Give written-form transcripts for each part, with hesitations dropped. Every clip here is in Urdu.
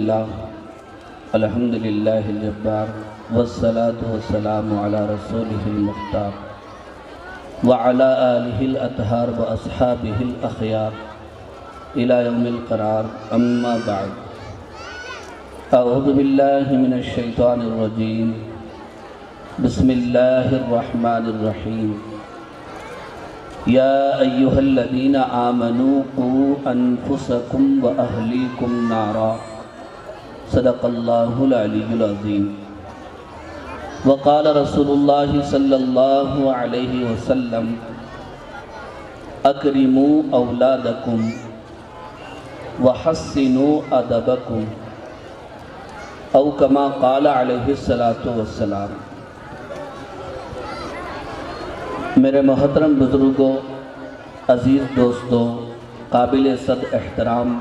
للہ الحمد للہ الجبار والصلاة والسلام علی رسولہ المختار وعلی آلہ الاطہار واصحابہ الاخیار الی یوم القرار اما بعد اعوذ باللہ من الشیطان الرجیم بسم اللہ الرحمن الرحیم یا ایہا الذین آمنوا قوا انفسکم واہلیکم نارا صدق اللہ العلی العظیم وقال رسول اللہ صلی اللہ علیہ وسلم اکرموا اولادکم وحسنوا ادبکم او کما قال علیہ السلام۔ میرے محترم بزرگوں، عزیز دوستوں، قابل صد احترام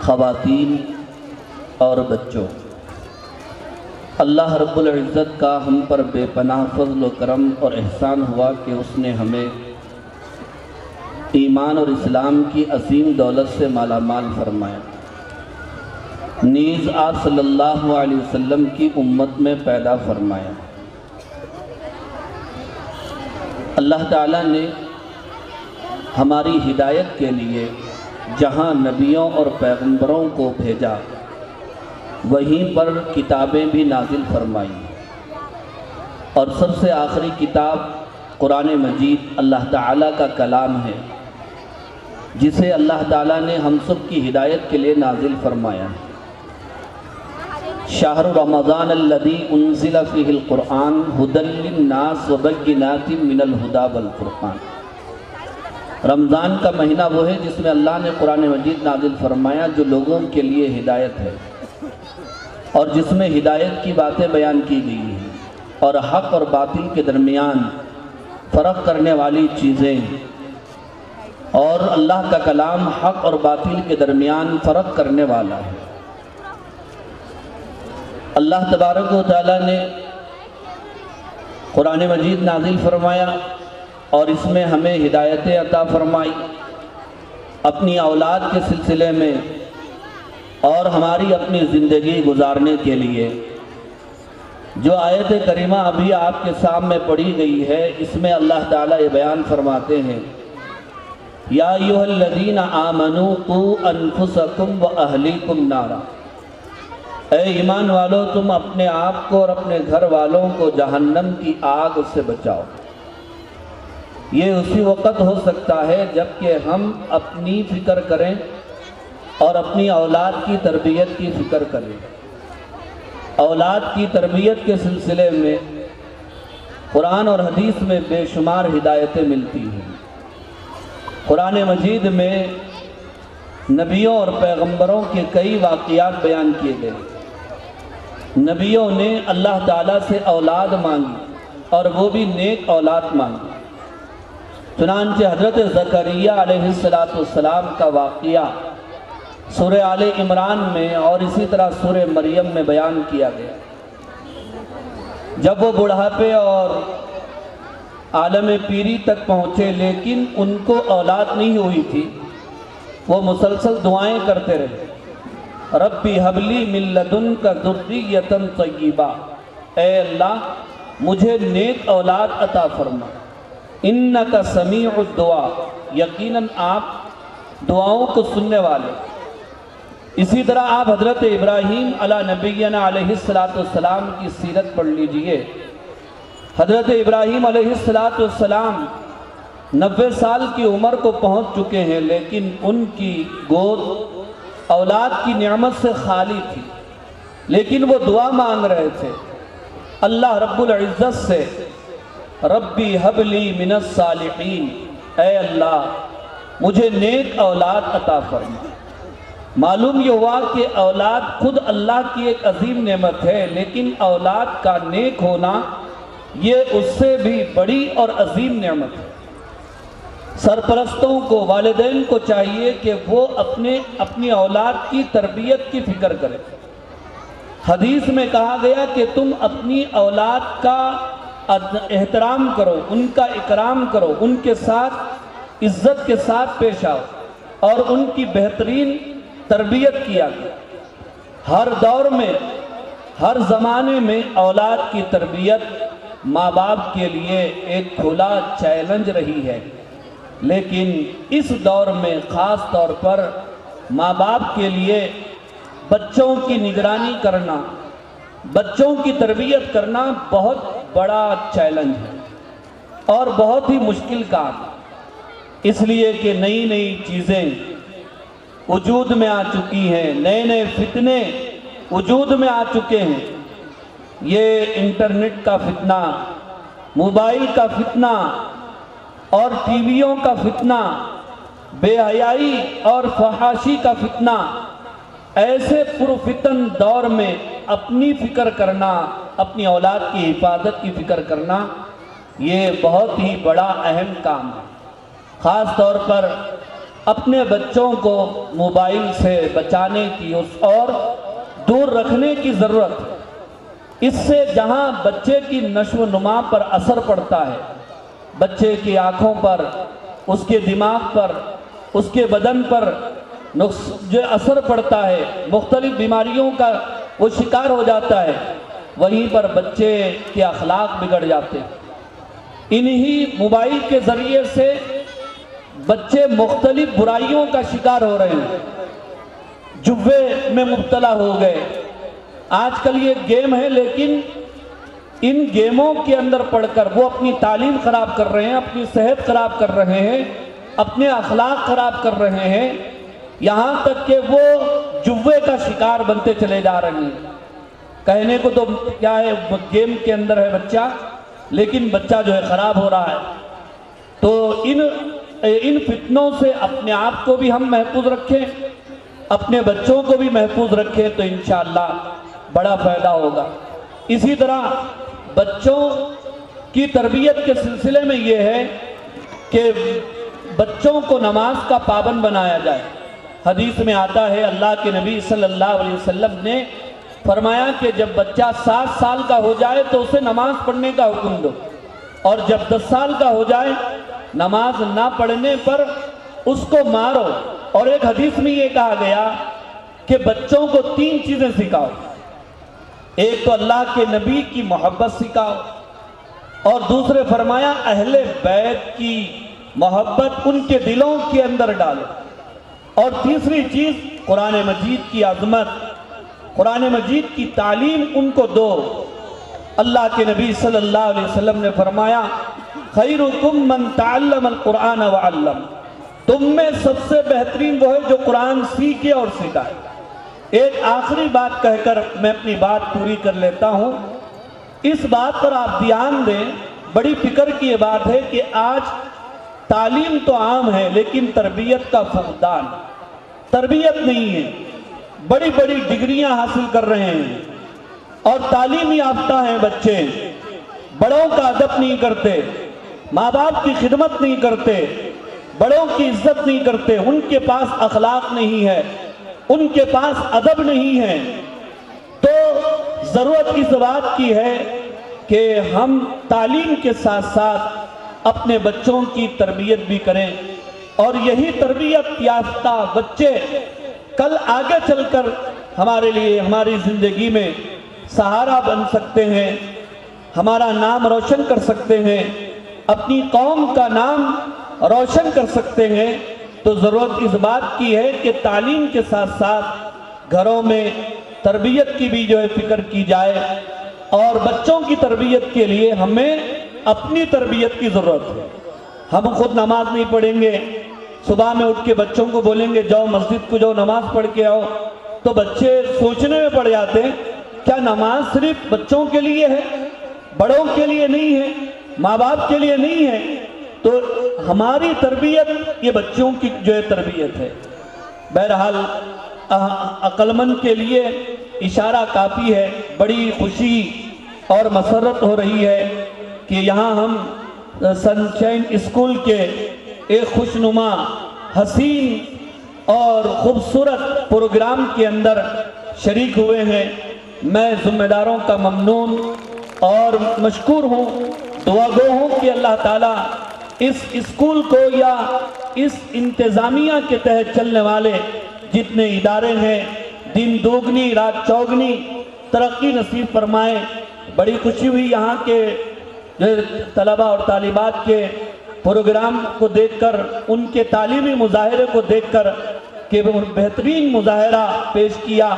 خواتین اور بچوں، اللہ رب العزت کا ہم پر بے پناہ فضل و کرم اور احسان ہوا کہ اس نے ہمیں ایمان اور اسلام کی عظیم دولت سے مالا مال فرمایا، نیز آپ صلی اللہ علیہ وسلم کی امت میں پیدا فرمایا۔ اللہ تعالیٰ نے ہماری ہدایت کے لیے جہاں نبیوں اور پیغمبروں کو بھیجا، وہیں پر کتابیں بھی نازل فرمائی، اور سب سے آخری کتاب قرآن مجید اللہ تعالیٰ کا کلام ہے، جسے اللہ تعالیٰ نے ہم سب کی ہدایت کے لیے نازل فرمایا۔ شہر رمضان الذی انزل فیہ القرآن ھدی للناس وبینات من الھدی والفرقان۔ رمضان کا مہینہ وہ ہے جس میں اللہ نے قرآن مجید نازل فرمایا، جو لوگوں کے لیے ہدایت ہے، اور جس میں ہدایت کی باتیں بیان کی گئی ہیں، اور حق اور باطل کے درمیان فرق کرنے والی چیزیں، اور اللہ کا کلام حق اور باطل کے درمیان فرق کرنے والا ہے۔ اللہ تبارک و تعالیٰ نے قرآن مجید نازل فرمایا اور اس میں ہمیں ہدایتیں عطا فرمائی اپنی اولاد کے سلسلے میں اور ہماری اپنی زندگی گزارنے کے لیے۔ جو آیت کریمہ ابھی آپ کے سامنے پڑھی گئی ہے، اس میں اللہ تعالیٰ یہ بیان فرماتے ہیں، یا ایھا الذین آمنوا قوا انفسکم واہلیکم نارا، اے ایمان والو تم اپنے آپ کو اور اپنے گھر والوں کو جہنم کی آگ سے بچاؤ۔ یہ اسی وقت ہو سکتا ہے جب کہ ہم اپنی فکر کریں اور اپنی اولاد کی تربیت کی فکر کریں۔ اولاد کی تربیت کے سلسلے میں قرآن اور حدیث میں بے شمار ہدایتیں ملتی ہیں۔ قرآن مجید میں نبیوں اور پیغمبروں کے کئی واقعات بیان کیے گئے۔ نبیوں نے اللہ تعالیٰ سے اولاد مانگی اور وہ بھی نیک اولاد مانگی۔ چنانچہ حضرت زکریا علیہ السلام کا واقعہ سورہ آل عمران میں اور اسی طرح سورہ مریم میں بیان کیا گیا۔ جب وہ بڑھاپے اور عالم پیری تک پہنچے لیکن ان کو اولاد نہیں ہوئی تھی، وہ مسلسل دعائیں کرتے رہے، ربی حب لی من لدنک ذریۃ طیبہ، اے اللہ مجھے نیک اولاد عطا فرما، انک سمیع الدعاء، یقیناً آپ دعاؤں کو سننے والے۔ اسی طرح آپ حضرت ابراہیم علی نبینا علیہ السلام کی سیرت پڑھ لیجئے۔ حضرت ابراہیم علیہ السلام 90 سال کی عمر کو پہنچ چکے ہیں، لیکن ان کی گود اولاد کی نعمت سے خالی تھی، لیکن وہ دعا مانگ رہے تھے اللہ رب العزت سے، ربی حب لی من الصالحین، اے اللہ مجھے نیک اولاد عطا فرما۔ معلوم یہ ہوا کہ اولاد خود اللہ کی ایک عظیم نعمت ہے، لیکن اولاد کا نیک ہونا یہ اس سے بھی بڑی اور عظیم نعمت ہے۔ سرپرستوں کو، والدین کو چاہیے کہ وہ اپنی اولاد کی تربیت کی فکر کریں۔ حدیث میں کہا گیا کہ تم اپنی اولاد کا احترام کرو، ان کا اکرام کرو، ان کے ساتھ عزت کے ساتھ پیش آؤ اور ان کی بہترین تربیت کیا گیا۔ ہر دور میں، ہر زمانے میں اولاد کی تربیت ماں باپ کے لیے ایک کھلا چیلنج رہی ہے، لیکن اس دور میں خاص طور پر ماں باپ کے لیے بچوں کی نگرانی کرنا، بچوں کی تربیت کرنا بہت بڑا چیلنج ہے اور بہت ہی مشکل کام، اس لیے کہ نئی نئی چیزیں وجود میں آ چکی ہیں، نئے نئے فتنے وجود میں آ چکے ہیں۔ یہ انٹرنیٹ کا فتنہ، موبائل کا فتنہ اور ٹی ویوں کا فتنہ، بے حیائی اور فحاشی کا فتنہ، ایسے پرفتن دور میں اپنی فکر کرنا، اپنی اولاد کی حفاظت کی فکر کرنا، یہ بہت ہی بڑا اہم کام ہے۔ خاص طور پر اپنے بچوں کو موبائل سے بچانے کی اور دور رکھنے کی ضرورت ہے۔ اس سے جہاں بچے کی نشو و نما پر اثر پڑتا ہے، بچے کی آنکھوں پر، اس کے دماغ پر، اس کے بدن پر جو اثر پڑتا ہے، مختلف بیماریوں کا وہ شکار ہو جاتا ہے، وہیں پر بچے کے اخلاق بگڑ جاتے ہیں۔ انہی موبائل کے ذریعے سے بچے مختلف برائیوں کا شکار ہو رہے ہیں، جوے میں مبتلا ہو گئے۔ آج کل یہ گیم ہے، لیکن ان گیموں کے اندر پڑھ کر وہ اپنی تعلیم خراب کر رہے ہیں، اپنی صحت خراب کر رہے ہیں، اپنے اخلاق خراب کر رہے ہیں، یہاں تک کہ وہ جوے کا شکار بنتے چلے جا رہے ہیں۔ کہنے کو تو کیا ہے، گیم کے اندر ہے بچہ، لیکن بچہ جو ہے خراب ہو رہا ہے۔ تو ان فتنوں سے اپنے آپ کو بھی ہم محفوظ رکھیں، اپنے بچوں کو بھی محفوظ رکھیں، تو انشاءاللہ بڑا فائدہ ہوگا۔ اسی طرح بچوں کی تربیت کے سلسلے میں یہ ہے کہ بچوں کو نماز کا پابند بنایا جائے۔ حدیث میں آتا ہے، اللہ کے نبی صلی اللہ علیہ وسلم نے فرمایا کہ جب بچہ 7 سال کا ہو جائے تو اسے نماز پڑھنے کا حکم دو، اور جب 10 سال کا ہو جائے نماز نہ پڑھنے پر اس کو مارو۔ اور ایک حدیث میں یہ کہا گیا کہ بچوں کو 3 چیزیں سکھاؤ، ایک تو اللہ کے نبی کی محبت سکھاؤ، اور دوسرے فرمایا اہل بیت کی محبت ان کے دلوں کے اندر ڈالو، اور تیسری چیز قرآن مجید کی عظمت، قرآن مجید کی تعلیم ان کو دو۔ اللہ کے نبی صلی اللہ علیہ وسلم نے فرمایا خیرکم من تعلم القرآن وعلم، تم میں سب سے بہترین وہ ہے جو قرآن سیکھے اور سکھائے۔ ایک آخری بات کہہ کر میں اپنی بات پوری کر لیتا ہوں۔ اس بات پر آپ دھیان دیں، بڑی فکر کی یہ بات ہے کہ آج تعلیم تو عام ہے، لیکن تربیت کا فقدان، تربیت نہیں ہے۔ بڑی بڑی ڈگریاں حاصل کر رہے ہیں اور تعلیم یافتہ ہیں بچے، بڑوں کا ادب نہیں کرتے، ماں باپ کی خدمت نہیں کرتے، بڑوں کی عزت نہیں کرتے، ان کے پاس اخلاق نہیں ہے، ان کے پاس ادب نہیں ہے۔ تو ضرورت اس بات کی ہے کہ ہم تعلیم کے ساتھ ساتھ اپنے بچوں کی تربیت بھی کریں، اور یہی تربیت یافتہ بچے کل آگے چل کر ہمارے لیے، ہماری زندگی میں سہارا بن سکتے ہیں، ہمارا نام روشن کر سکتے ہیں، اپنی قوم کا نام روشن کر سکتے ہیں۔ تو ضرورت اس بات کی ہے کہ تعلیم کے ساتھ ساتھ گھروں میں تربیت کی بھی جو ہے فکر کی جائے، اور بچوں کی تربیت کے لیے ہمیں اپنی تربیت کی ضرورت ہے۔ ہم خود نماز نہیں پڑھیں گے، صبح میں اٹھ کے بچوں کو بولیں گے جاؤ مسجد کو جاؤ نماز پڑھ کے آؤ، تو بچے سوچنے میں پڑ جاتے ہیں کیا نماز صرف بچوں کے لیے ہے، بڑوں کے لیے نہیں ہے، ماں باپ کے لیے نہیں ہے؟ تو ہماری تربیت یہ بچوں کی جو ہے تربیت ہے۔ بہرحال عقل مند کے لیے اشارہ کافی ہے۔ بڑی خوشی اور مسرت ہو رہی ہے کہ یہاں ہم سن شائن اسکول کے ایک خوشنما، حسین اور خوبصورت پروگرام کے اندر شریک ہوئے ہیں۔ میں ذمہ داروں کا ممنون اور مشکور ہوں، دعا گو ہوں کہ اللہ تعالیٰ اس اسکول کو یا اس انتظامیہ کے تحت چلنے والے جتنے ادارے ہیں، دن دوگنی رات چوگنی ترقی نصیب فرمائے۔ بڑی خوشی ہوئی یہاں کے طلبہ اور طالبات کے پروگرام کو دیکھ کر، ان کے تعلیمی مظاہرے کو دیکھ کر کہ بہترین مظاہرہ پیش کیا۔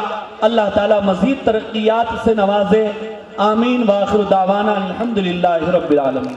اللہ تعالیٰ مزید ترقیات سے نوازے، آمین۔ وآخر دعوانا الحمدللہ رب العالمین۔